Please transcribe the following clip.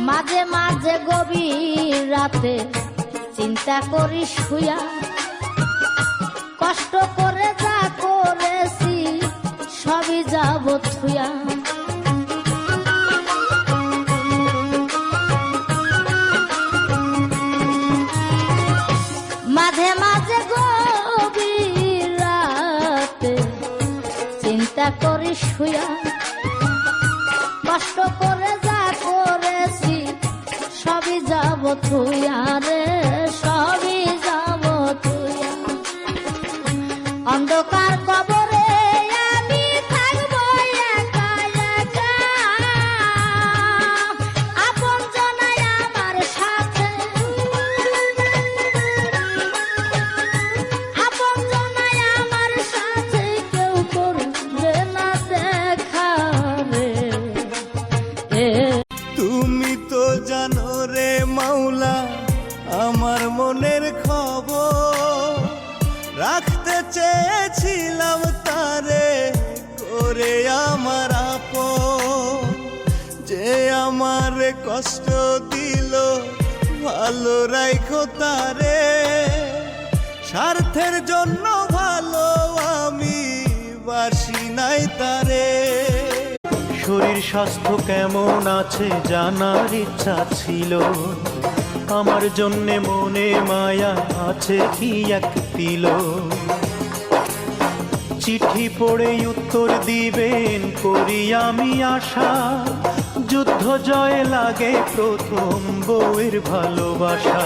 মাঝে মাঝে গভীর রাতে চিন্তা করি শুয়া, কষ্ট করে যা করেছি সবই যাব থুয়া। মাঝে মাঝে গভীর রাতে চিন্তা করি শুয়া, কষ্ট করে যা করেছি সবই যাব থুয়া রে, সবই যাব থুয়া। অন্ধকার কবরে আমি থাকবো একা একা, আপন জনাই আমার সাথে, আপন জনাই আমার সাথে কেউ করবে না দেখা রে। তুমি তো জানো রে মাওলা আমার মনের খবর, রাখতে চেয়েছিলাম তারে করে আমার আপন, যে আমার কষ্ট দিল ভালো রাখো তারে, স্বার্থের জন্য ভালো আমি বাসি নাই তারে। শরীর স্বাস্থ্য কেমন আছে জানার ইচ্ছা ছিল, আমার জন্যে মনে মায়া আছে কি এক তিল। চিঠি পড়ে উত্তর দিবেন করি আমি আশা, যুদ্ধ জয় লাগে প্রথম বউয়ের ভালোবাসা।